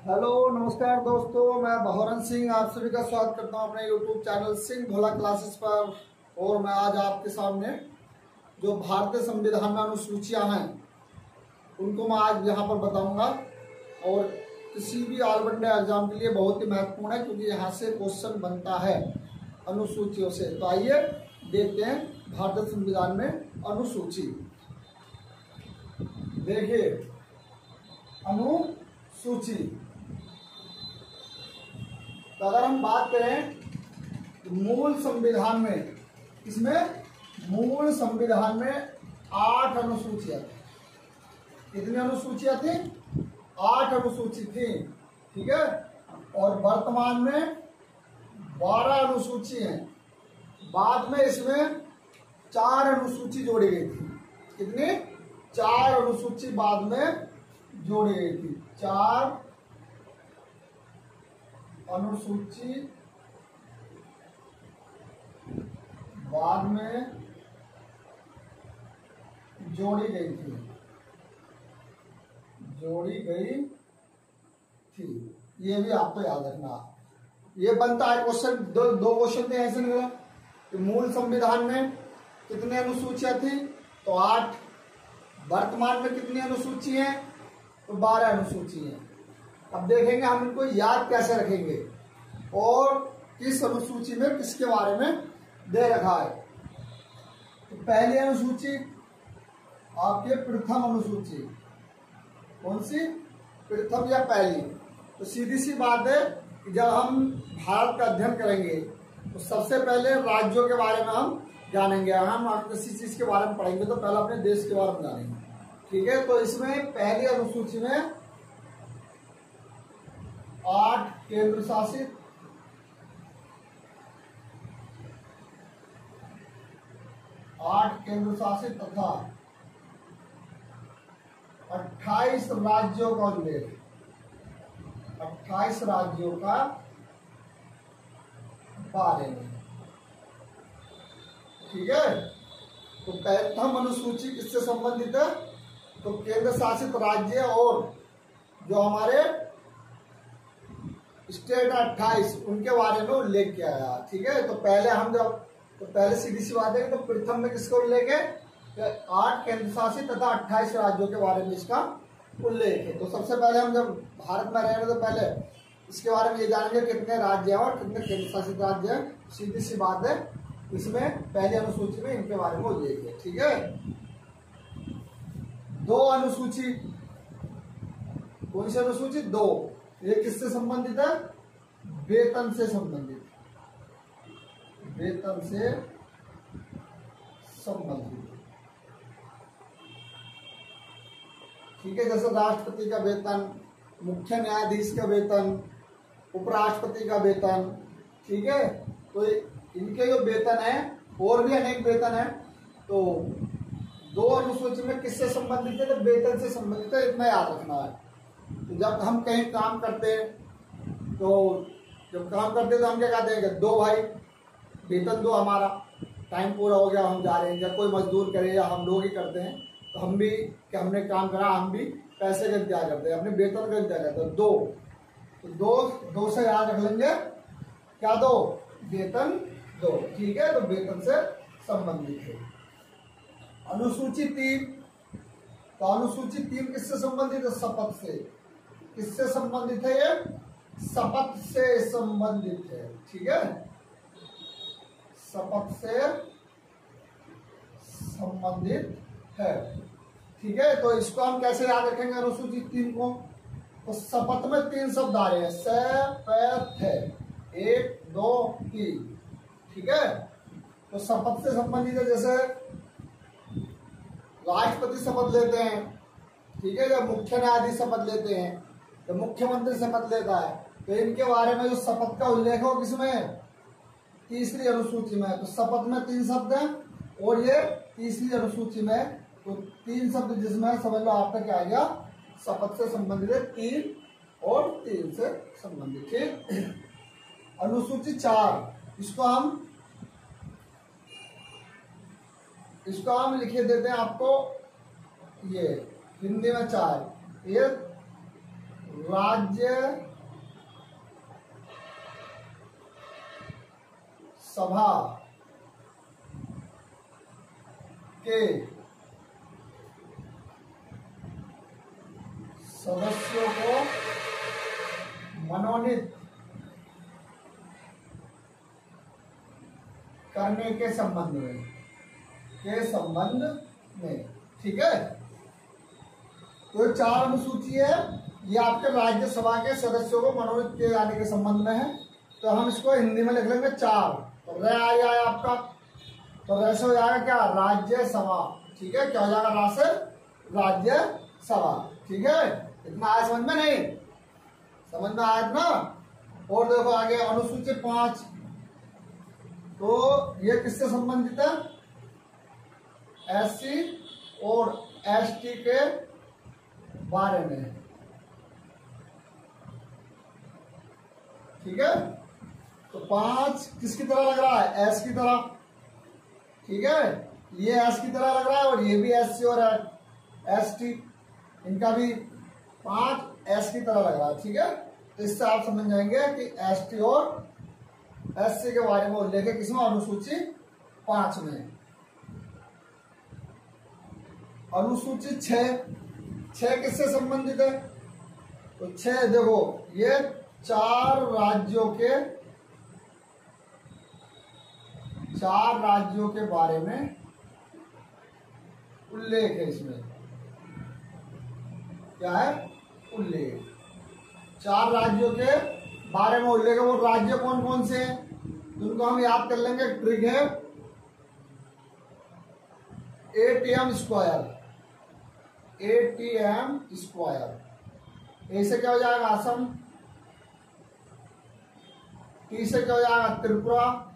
Hello नमस्कार दोस्तों, मैं बहरन सिंह आप सभी का स्वागत करता हूं अपने यूट्यूब चैनल सिंह भोला क्लासेस पर। और मैं आज आपके सामने जो भारतीय संविधान में अनुसूचियां हैं उनको मैं आज यहाँ पर बताऊंगा। और किसी भी ऑल इंडिया एग्जाम के लिए बहुत ही महत्वपूर्ण है, क्योंकि यहाँ से क्वेश्चन बनता है अनुसूचियों से। तो आइए देखते हैं भारतीय संविधान में अनुसूची। देखिए, अनुसूची, तो अगर हम बात करें तो मूल संविधान में, इसमें मूल संविधान में 8 अनुसूचियां थी। कितनी अनुसूचियां थी? 8 अनुसूची थी, ठीक है। और वर्तमान में 12 अनुसूची हैं। बाद में इसमें 4 अनुसूची जोड़ी गई थी। कितनी? 4 अनुसूची बाद में जोड़ी गई थी। 4 अनुसूची बाद में जोड़ी गई थी। ये भी आपको याद रखना। ये बनता है क्वेश्चन, दो क्वेश्चन थे ऐसे निकला कि मूल संविधान में कितने अनुसूचियां थी, तो 8। वर्तमान में कितनी अनुसूची हैं, तो 12 अनुसूची हैं। अब देखेंगे हम इनको याद कैसे रखेंगे और किस अनुसूची में किसके बारे में दे रखा है। तो पहली अनुसूची आपके प्रथम अनुसूची। कौन सी? प्रथम या पहली। तो सीधी सी बात है कि जब हम भारत का अध्ययन करेंगे तो सबसे पहले राज्यों के बारे में हम जानेंगे। हम किसी चीज के बारे में पढ़ेंगे तो पहले अपने देश के बारे में जानेंगे, ठीक है। तो इसमें पहली अनुसूची में 8 केंद्र शासित, 8 केंद्र शासित तथा 28 राज्यों का उल्लेख, 28 राज्यों का बारे में, ठीक है। तो प्रथम अनुसूची किससे संबंधित है? तो केंद्र शासित राज्य और जो हमारे स्टेट 28 उनके बारे में उल्लेख किया गया, ठीक है। तो पहले हम पहले सीधी सी बात है, तो प्रथम में किसका उल्लेख है? 8 केंद्र शासित तथा 28 राज्यों के बारे में इसका उल्लेख है। तो सबसे पहले हम जब भारत में रहेंगे तो पहले इसके बारे में ये जानेंगे कितने राज्य हैं और कितने केंद्र शासित राज्य हैं। सीधी सी बात है, इसमें पहली अनुसूची में इनके बारे में उल्लेख है, ठीक है। 2 अनुसूची। कौन सी अनुसूची? 2। ये किससे संबंधित है? वेतन से संबंधित, वेतन से संबंधित, ठीक है। जैसे राष्ट्रपति का वेतन, मुख्य न्यायाधीश का वेतन, उपराष्ट्रपति का वेतन, ठीक है। तो इनके जो वेतन है, और भी अनेक वेतन है। तो 2 अनुसूची में किससे संबंधित है? तो वेतन से संबंधित है, इतना याद रखना है। तो जब हम कहीं काम करते हैं तो जब काम करते हैं तो हम क्या कहते हैं कि 2 भाई वेतन दो, हमारा टाइम पूरा हो गया, हम जा रहे हैं। या कोई मजदूर करे या हम लोग ही करते हैं तो हम भी कि हमने काम करा, हम भी पैसे का इंतजार करते हैं, अपने वेतन का इंतजार करते हैं। 2, तो 2 से याद रख लेंगे क्या? 2 वेतन 2, ठीक है। तो वेतन से संबंधित है। अनुसूची 3। तो अनुसूची 3 किससे संबंधित है? शपथ से। किससे संबंधित है? ये शपथ से संबंधित है, ठीक है। शपथ से संबंधित है, ठीक है। तो इसको हम कैसे याद रखेंगे अनुसूची 3 को? तो शपथ में 3 शब्द आ रहे हैं, शपथ है, 1 2 3, ठीक है। तो शपथ से संबंधित है, जैसे राष्ट्रपति शपथ लेते हैं, ठीक है। जब मुख्य न्यायाधीश शपथ लेते हैं, तो मुख्यमंत्री शपथ लेता है, तो इनके बारे में जो शपथ का उल्लेख हो किसमें? तीसरी अनुसूची में। तो शपथ में 3 शब्द हैं और ये तीसरी अनुसूची में। तो 3 शब्द जिसमें समझ लो आपका क्या आ गया? शपथ से संबंधित है 3 और 3 से संबंधित, ठीक। अनुसूची 4, इसको हम लिखे देते हैं आपको, ये हिंदी में 4। ये राज्य सभा के सदस्यों को मनोनीत करने के संबंध में ठीक है। तो 4 अनुसूची है, ये आपके राज्यसभा के सदस्यों को मनोनीत किए जाने के संबंध में है। तो हम इसको हिंदी में लिख लेंगे 4। तो रे आ जाए आपका, तो रे से हो जाएगा क्या, राज्यसभा। ठीक है, क्या हो जाएगा, रा से राज्यसभा। ठीक है, इतना आया समझ में? नहीं समझ में आया ना? और देखो आगे अनुसूची 5, तो ये किससे संबंधित है, एससी और एसटी के बारे में। ठीक है, तो 5 किसकी तरह लग रहा है, एस की तरह। ठीक है, ये एस की तरह लग रहा है और ये भी एस सी और एस टी, इनका भी 5 एस की तरह लग रहा है। ठीक है, तो इससे आप समझ जाएंगे कि एस टी और एस सी के बारे में उल्लेख है किसमें, अनुसूची 5 में। अनुसूची 6 किससे संबंधित है, तो 6 देखो, ये 4 राज्यों के बारे में उल्लेख है। इसमें क्या है, उल्लेख 4 राज्यों के बारे में उल्लेख है। वो राज्य कौन कौन से हैं, उनको हम याद कर लेंगे। ट्रिग है ATM स्क्वायर, ऐसे क्या हो जाएगा, असम। टी से क्या हो जाएगा, त्रिपुरा।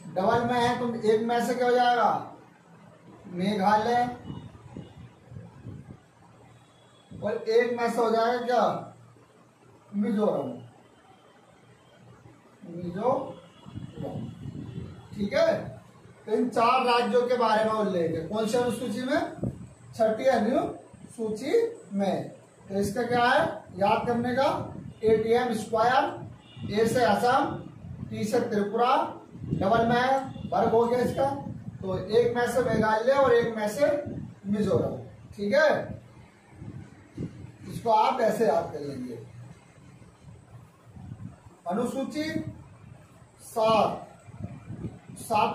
डबल में है तो एक में से क्या हो जाएगा, मेघालय। और एक में से हो जाएगा क्या, मिजोरम। ठीक है, तो इन 4 राज्यों के बारे में उल्लेख है। कौन सी अनुसूची में, 6ठी अनुसूची में। तो इसका क्या है, याद करने का, ATM स्क्वायर, ए से असम, टी से त्रिपुरा, डबल में वर्ग हो गया इसका, तो एक में से मेघालय और एक में से मिजोरम। ठीक है, इसको आप ऐसे याद कर लेंगे। अनुसूची 7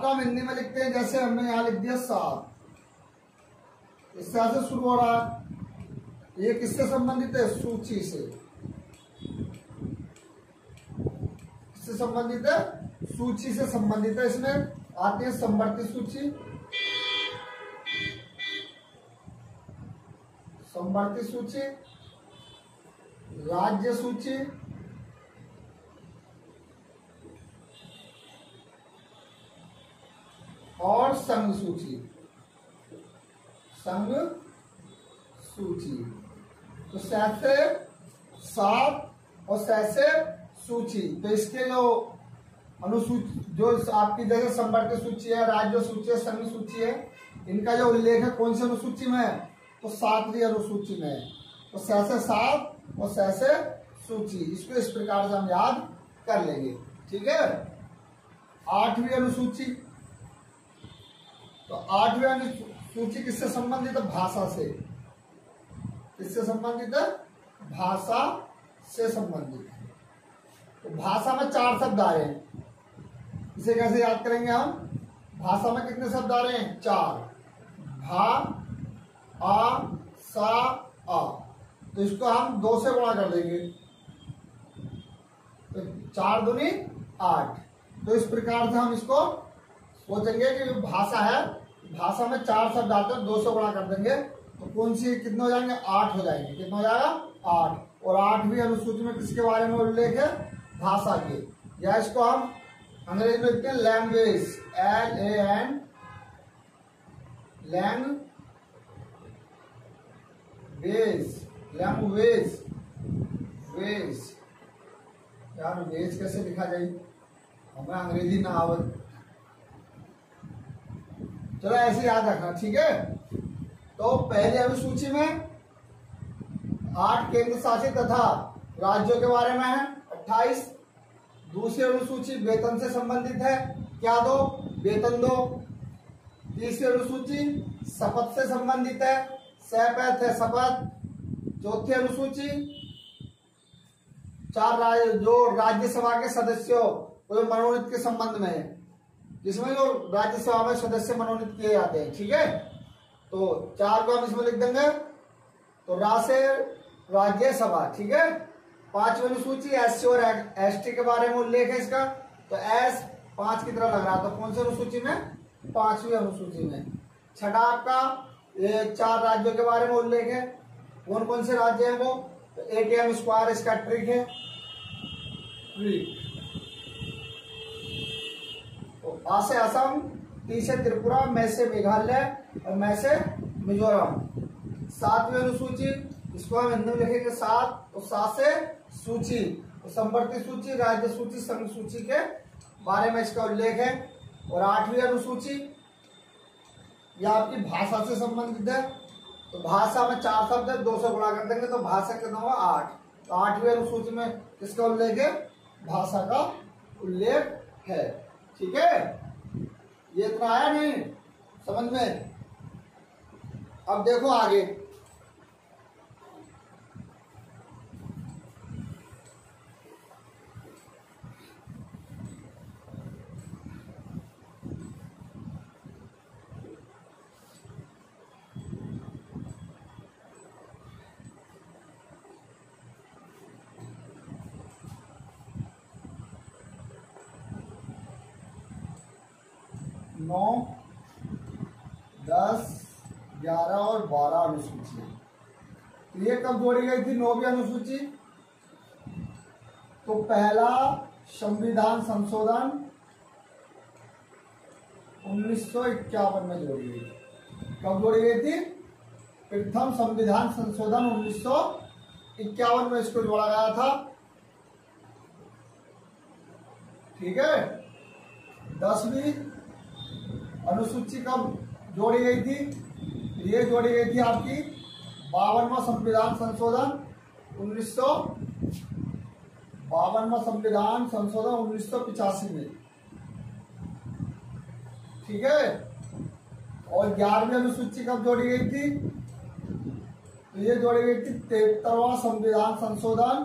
का हम हिंदी में लिखते हैं, जैसे हमने यहां लिख दिया 7, इस तरह से शुरू हो रहा है। ये किससे संबंधित है, सूची से। किससे संबंधित है, सूची से संबंधित है। इसमें आती है समवर्ती सूची, राज्य सूची, और संघ सूची। तो सैसे 7 और सैसे सूची, तो इसके जो अनुसूची, जो आपकी जैसे संवर्ती सूची है, राज्य सूची है, संघ सूची है, इनका जो उल्लेख है कौन सी अनुसूची में है, तो 7वीं अनुसूची में है। तो सैसे 7 और सैसे सूची, इसको इस प्रकार से हम याद कर लेंगे। ठीक है, 8वीं अनुसूची, तो 8वीं अनुसूची किससे संबंधित है, भाषा से। किससे संबंधित है, भाषा से संबंधित है। तो भाषा में 4 शब्द आ रहे हैं, इसे कैसे याद करेंगे हम, भाषा में कितने शब्द आ रहे हैं, 4, भा, आ, सा, आ। तो इसको हम 2 से गुणा कर देंगे, तो 4 दूनी 8। तो इस प्रकार से हम इसको सोचेंगे कि भाषा है, भाषा में 4 शब्द आते हैं, 2 से गुणा कर देंगे, तो कौन सी कितने हो जाएंगे, 8 हो जाएंगे। कितना हो जाएगा, 8। और 8वीं अनुसूची में किसके बारे में उल्लेख है, भाषा के, या इसको हम अंग्रेजी में लिखते हैं लैंग्वेज, LAN, लैंग्वेज। यार वेज कैसे लिखा जाए, हमें अंग्रेजी ना आवत, चलो ऐसे याद रखना। ठीक है, तो पहली अनुसूची में 8 केंद्र शासित तथा राज्यों के बारे में है, 28। दूसरी अनुसूची वेतन से संबंधित है, क्या दो? वेतन दो। तीसरी अनुसूची शपथ से संबंधित है, शपथ है शपथ। चौथी अनुसूची जो राज्यसभा के सदस्यों को मनोनीत के संबंध में है, जिसमें जो राज्यसभा में सदस्य मनोनीत किए जाते हैं, ठीक है। तो 4 को हम इसमें लिख देंगे, तो राज्यसभा, ठीक है। 5वीं अनुसूची एससी और एसटी के बारे में उल्लेख है इसका, तो एस 5 की तरह लग रहा, तो कौन सी अनुसूची में? 5वीं अनुसूची में। छठा आपका ये 4 राज्यों के बारे में उल्लेख है, कौन कौन से राज्य हैं वो? तो एटीएम स्क्वायर इसका ट्रिक है, ट्रिक। तो आ से असम, टी से त्रिपुरा, मैं से मेघालय और मैं से मिजोरम। 7वीं अनुसूची, इसको हम हिंदी में लिखेंगे 7, तो 7 से सूची, तो संवर्ती सूची, राज्य सूची, संघ सूची के बारे में इसका उल्लेख है। और 8वीं अनुसूची यह आपकी भाषा से संबंधित है, तो भाषा में 4 शब्द है, 2 से गुणा कर देंगे तो भाषा कितना हुआ? 8। तो 8वीं अनुसूची में किसका उल्लेख है? भाषा का उल्लेख है, ठीक है। ये इतना आया नहीं समझ में? अब देखो आगे, नौ, 10, 11 और 12 अनुसूची। तो ये कब जोड़ी गई थी 9वीं अनुसूची? तो पहला संविधान संशोधन 1951 में जोड़ी गई थी। कब जोड़ी गई थी? प्रथम संविधान संशोधन 1951 में इसको जोड़ा गया था, ठीक है। 10वीं अनुसूची कब जोड़ी गई थी? ये जोड़ी गई थी आपकी 52वां संविधान संशोधन 1985 में, ठीक है। और 11वीं अनुसूची कब जोड़ी गई थी? तो ये जोड़ी गई थी 73वां संविधान संशोधन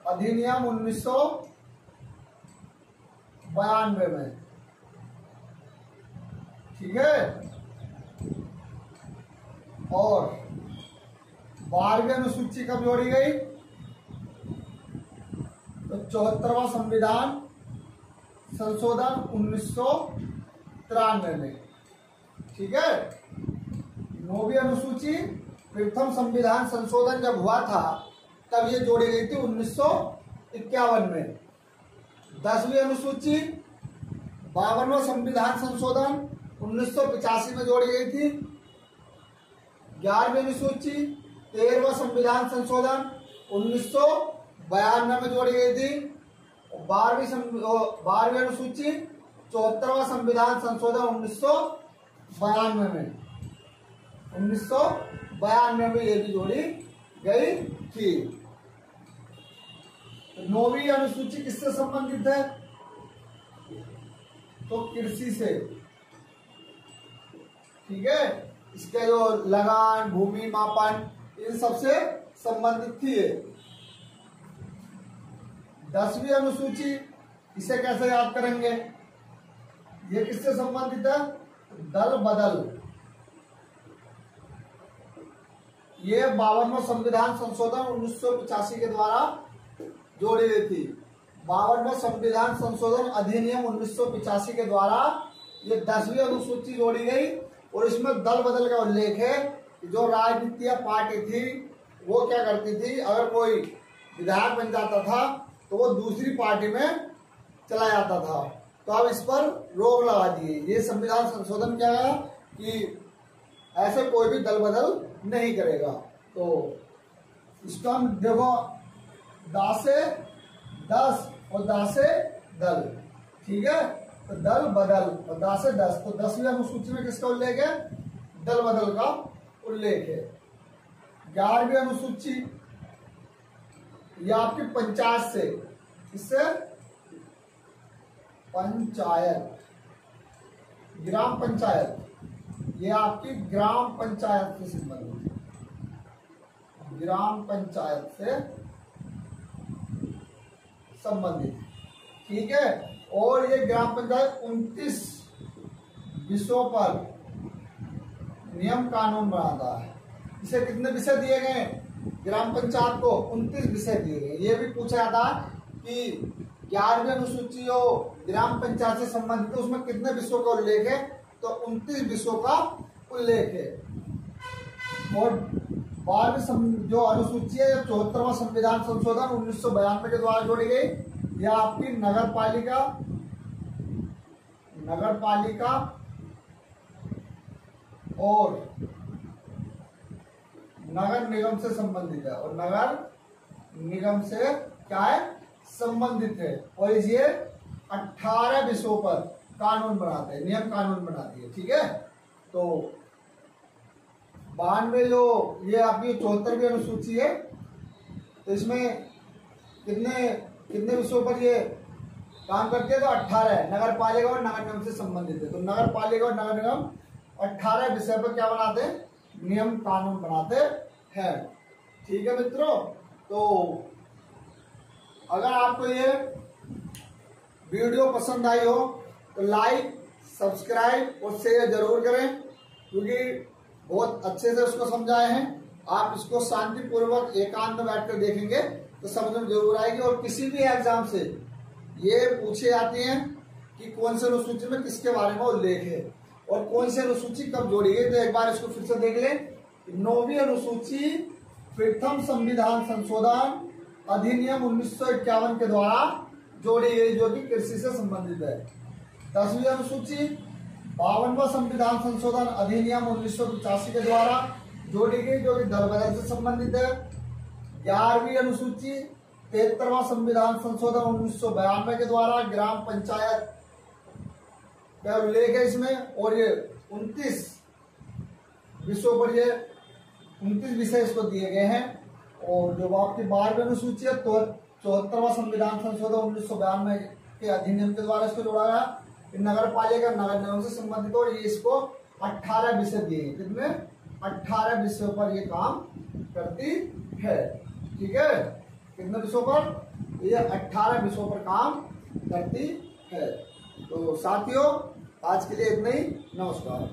अधिनियम 1992 में, ठीक है। और 12वीं अनुसूची कब जोड़ी गई? तो 74वां संविधान संशोधन 1993 में, ठीक है। 9वीं अनुसूची प्रथम संविधान संशोधन जब हुआ था तब ये जोड़ी गई थी 1951 में। 10वीं अनुसूची 52वां संविधान संशोधन 1985 में जोड़ी गई थी। 11वीं अनुसूची 13वां संविधान संशोधन 1992 में जोड़ी गई थी। 12वीं अनुसूची 74वां संविधान संशोधन 1992 में ये भी जोड़ी गई थी। तो 9वीं अनुसूची किससे संबंधित है? तो कृषि से, ठीक है। इसके जो लगान, भूमि मापन, इन सबसे संबंधित थी ये। 10वीं अनुसूची, इसे कैसे याद करेंगे? ये किससे संबंधित है? दल बदल। ये 52वां संविधान संशोधन 1985 के द्वारा जोड़ी गई थी। 52वां संविधान संशोधन अधिनियम 1985 के द्वारा ये 10वीं अनुसूची जोड़ी गई। और इसमें दल बदल का उल्लेख है कि जो राजनीतिक पार्टी थी वो क्या करती थी, अगर कोई विधायक बन जाता था तो वो दूसरी पार्टी में चला जाता था। तो अब इस पर रोक लगा दिए। ये संविधान संशोधन क्या है कि ऐसे कोई भी दल बदल नहीं करेगा। तो इसको हम देखो, दा से 10 और दा से दल, ठीक है। तो दल बदल और दा से 10। तो 10वीं अनुसूची में किसका उल्लेख है? दल बदल का उल्लेख है। 11वीं अनुसूची यह आपकी पंचायत से, इससे पंचायत, ग्राम पंचायत, ये आपकी ग्राम पंचायत से संबंधित, ग्राम पंचायत से संबंधित, ठीक है। और ये ग्राम पंचायत 29 विषयों पर नियम कानून बनाता है। इसे कितने विषय दिए गए ग्राम पंचायत को? 29 विषय दिए गए। ये भी पूछा जाता कि 11वीं अनुसूची हो ग्राम पंचायत से संबंधित, उसमें कितने विषयों का उल्लेख है? तो 29 विषयों का उल्लेख है। और 12वीं जो अनुसूची है, 74वां संविधान संशोधन 1992 के द्वारा जोड़ी गई। यह आपकी नगर पालिका और नगर निगम से संबंधित है, और नगर निगम से क्या है? संबंधित है। और ये 18 विषयों पर कानून बनाते हैं, नियम कानून बनाती है, ठीक है। तो 92 जो ये आपकी 74वीं अनुसूची है, तो इसमें कितने विषयों पर ये काम करती है? तो 18 है। नगर पालिका और नगर निगम से संबंधित है। तो नगर पालिका और नगर निगम 18 विषय पर क्या बनाते हैं? नियम कानून बनाते हैं, ठीक है मित्रों। तो अगर आपको ये वीडियो पसंद आई हो तो लाइक, सब्सक्राइब और शेयर जरूर करें, क्योंकि बहुत अच्छे से उसको समझाए हैं। आप इसको शांतिपूर्वक एकांत में बैठकर देखेंगे तो समझ में जरूर आएगी। और किसी भी एग्जाम से ये पूछे जाते हैं कि कौन से अनुसूची में किसके बारे में उल्लेख है और कौन सी अनुसूची कब जोड़ी गई। तो एक बार इसको फिर से देख लें। 9वीं अनुसूची प्रथम संविधान संशोधन अधिनियम 1951 के द्वारा जोड़ी गई, जो कि कृषि से संबंधित है। 10वीं अनुसूची 52वां संविधान संशोधन अधिनियम 1985 के द्वारा जोड़ी गई, जो कि दल बदल से संबंधित है। 11वीं अनुसूची 73वां संविधान संशोधन 1992 के द्वारा ग्राम पंचायत का उल्लेख है इसमें। और ये 29 विषयों पर ये 29 विषय इसको दिए गए हैं। और जो आपकी 12वीं अनुसूची है तो 74वां संविधान संशोधन 1992 के अधिनियम के द्वारा इसको जोड़ा गया। नगर पालिका नगर निगम से संबंधित, और ये इसको 18 विषय दिए हैं। कितने? 18 विषयों पर ये काम करती है, ठीक है। कितने विषयों पर? ये 18 विषयों पर काम करती है। तो साथियों, आज के लिए इतना ही। नमस्कार।